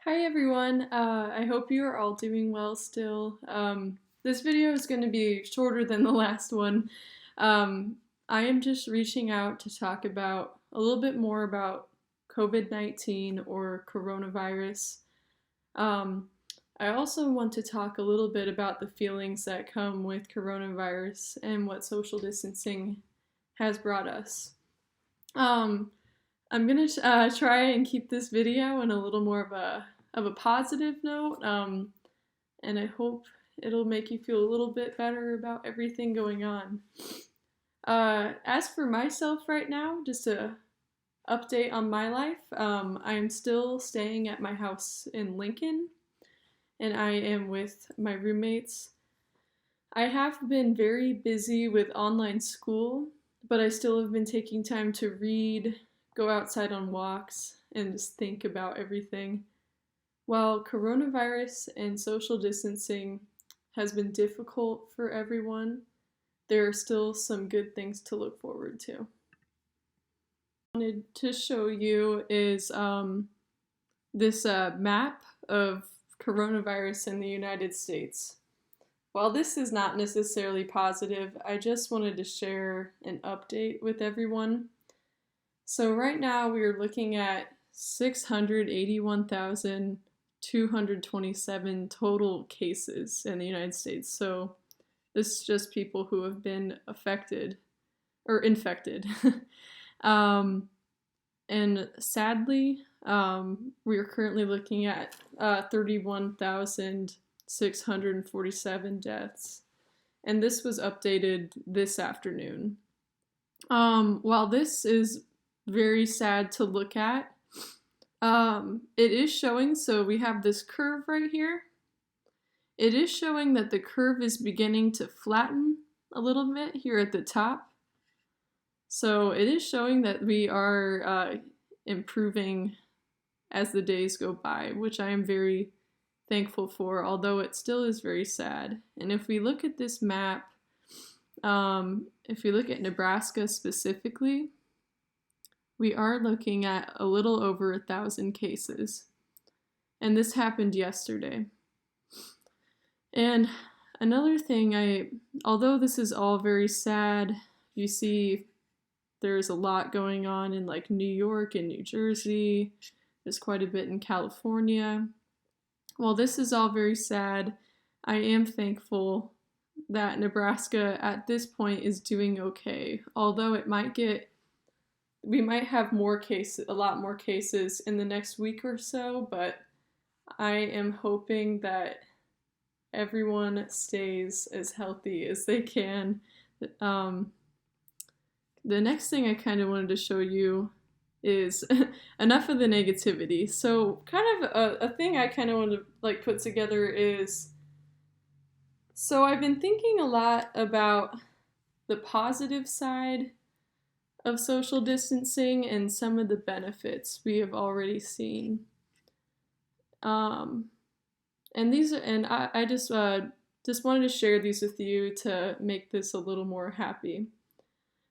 Hi everyone, I hope you are all doing well still. This video is going to be shorter than the last one. Um, I am just reaching out to talk about a little bit more about COVID-19 or coronavirus. Um, I also want to talk a little bit about the feelings that come with coronavirus and what social distancing has brought us. Um, I'm gonna try and keep this video in a little more of a positive note, and I hope it'll make you feel a little bit better about everything going on. As for myself right now, just a update on my life, I am still staying at my house in Lincoln, and I am with my roommates. I have been very busy with online school, but I still have been taking time to read, go outside on walks, and just think about everything. While coronavirus and social distancing has been difficult for everyone, there are still some good things to look forward to. What I wanted to show you is this map of coronavirus in the United States. While this is not necessarily positive, I just wanted to share an update with everyone. So right now we are looking at 681,227 total cases in the United States. So this is just people who have been affected or infected. And sadly, we are currently looking at 31,647 deaths. And this was updated this afternoon. While this is very sad to look at, it is showing, so we have this curve right here. It is showing that the curve is beginning to flatten a little bit here at the top. So it is showing that we are improving as the days go by, which I am very thankful for, although it still is very sad. And if we look at this map, if we look at Nebraska specifically, we are looking at a little over 1,000 cases. And this happened yesterday. And another thing, although this is all very sad, you see there's a lot going on in like New York and New Jersey. There's quite a bit in California. While this is all very sad, I am thankful that Nebraska at this point is doing okay. Although we might have a lot more cases in the next week or so, but I am hoping that everyone stays as healthy as they can. The next thing I kind of wanted to show you is enough of the negativity. So kind of a thing I kind of want to like put together is, so I've been thinking a lot about the positive side of social distancing and some of the benefits we have already seen. And I just wanted to share these with you to make this a little more happy.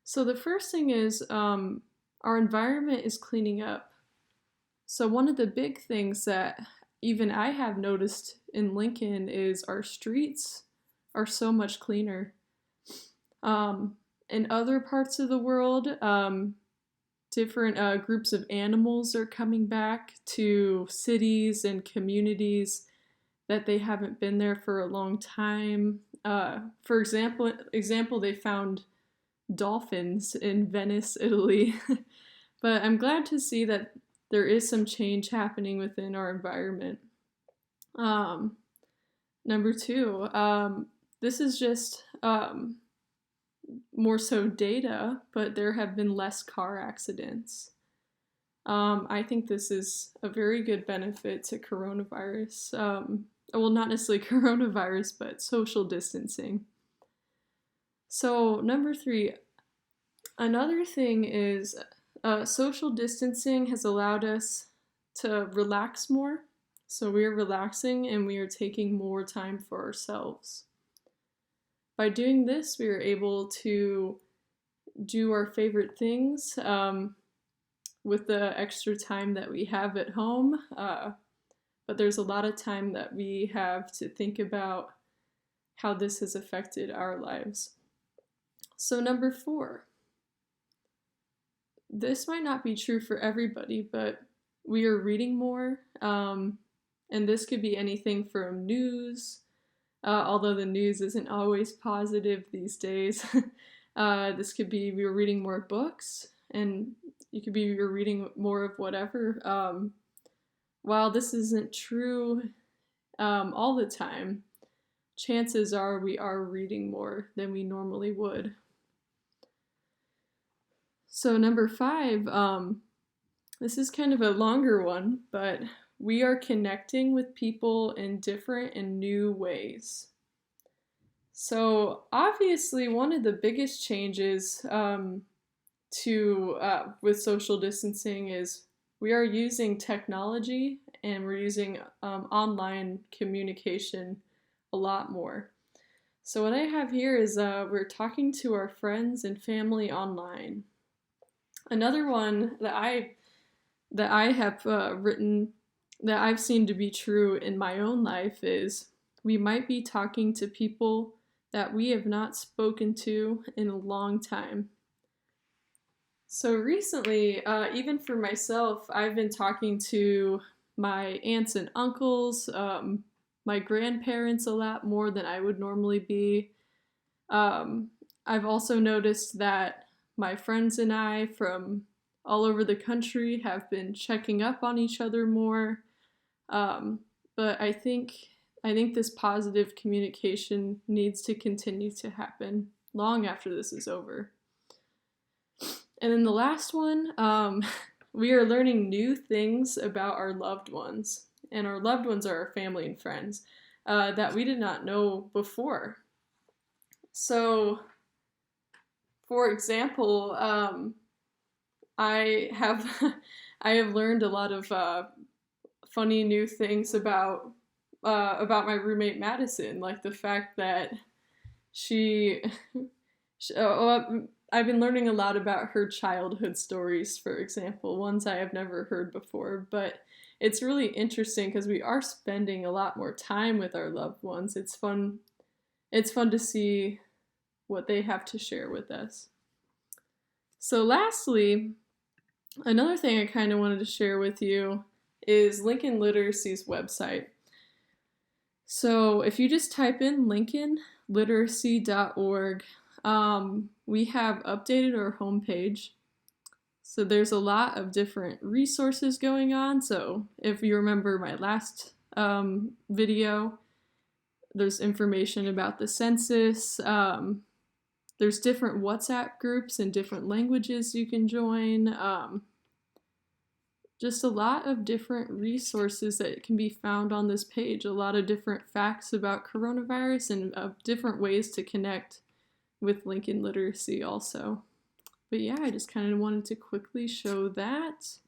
So the first thing is our environment is cleaning up. So one of the big things that even I have noticed in Lincoln is our streets are so much cleaner. In other parts of the world, different groups of animals are coming back to cities and communities that they haven't been there for a long time. For example, they found dolphins in Venice, Italy. But I'm glad to see that there is some change happening within our environment. Number two, this is just more so data, but there have been less car accidents. I think this is a very good benefit to coronavirus. Well, not necessarily coronavirus, but social distancing. So, number three, another thing is social distancing has allowed us to relax more. So, we are relaxing and we are taking more time for ourselves. By doing this, we are able to do our favorite things with the extra time that we have at home. but there's a lot of time that we have to think about how this has affected our lives. So, number 4, this might not be true for everybody, but we are reading more. And this could be anything from news, although the news isn't always positive these days. This could be we were reading more books, and you could be you're reading more of whatever. While this isn't true all the time, chances are we are reading more than we normally would. So number 5, this is kind of a longer one, but we are connecting with people in different and new ways. So obviously, one of the biggest changes with social distancing is we are using technology and we're using online communication a lot more. So what I have here is we're talking to our friends and family online. Another one that I have written that I've seen to be true in my own life is we might be talking to people that we have not spoken to in a long time. So recently, even for myself, I've been talking to my aunts and uncles, my grandparents a lot more than I would normally be. I've also noticed that my friends and I from all over the country have been checking up on each other more. But I think this positive communication needs to continue to happen long after this is over. And then the last one, we are learning new things about our loved ones. And our loved ones are our family and friends that we did not know before. So, for example, I have learned a lot of funny new things about my roommate Madison, like the fact that I've been learning a lot about her childhood stories, for example, ones I have never heard before, but it's really interesting because we are spending a lot more time with our loved ones. It's fun to see what they have to share with us. So lastly, another thing I kind of wanted to share with you is Lincoln Literacy's website. So if you just type in lincolnliteracy.org, we have updated our homepage. So there's a lot of different resources going on. So if you remember my last video, there's information about the census. There's different WhatsApp groups in different languages you can join. Just a lot of different resources that can be found on this page. A lot of different facts about coronavirus and different ways to connect with Lincoln Literacy also. But yeah, I just kind of wanted to quickly show that.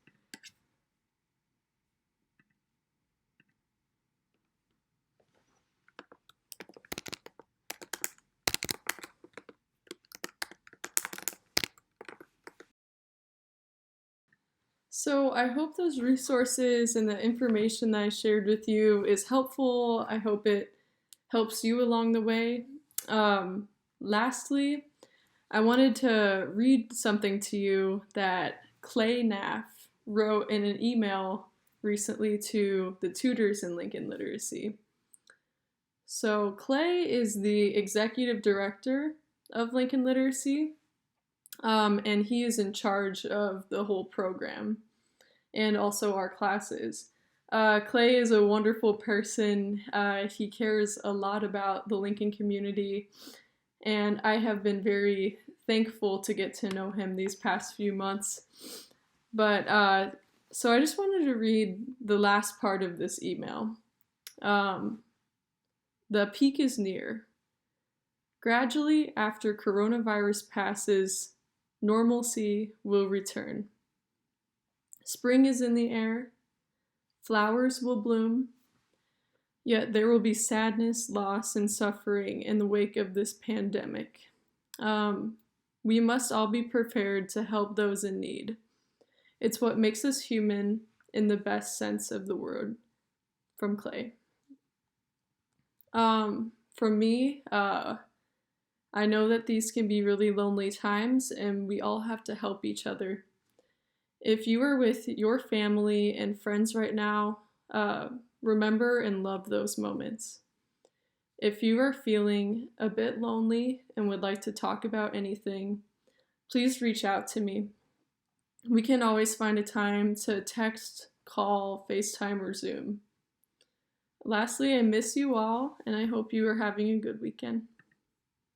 So I hope those resources and the information that I shared with you is helpful. I hope it helps you along the way. Lastly, I wanted to read something to you that Clay Naff wrote in an email recently to the tutors in Lincoln Literacy. So Clay is the executive director of Lincoln Literacy, and he is in charge of the whole program and also our classes. Clay is a wonderful person. He cares a lot about the Lincoln community, and I have been very thankful to get to know him these past few months. But so I just wanted to read the last part of this email. The peak is near. Gradually, after coronavirus passes, normalcy will return. Spring is in the air. Flowers will bloom. Yet there will be sadness, loss, and suffering in the wake of this pandemic. We must all be prepared to help those in need. It's what makes us human in the best sense of the word. from Clay. For me, I know that these can be really lonely times, and we all have to help each other. If you are with your family and friends right now, remember and love those moments. If you are feeling a bit lonely and would like to talk about anything, please reach out to me. We can always find a time to text, call, FaceTime, or Zoom. Lastly, I miss you all, and I hope you are having a good weekend.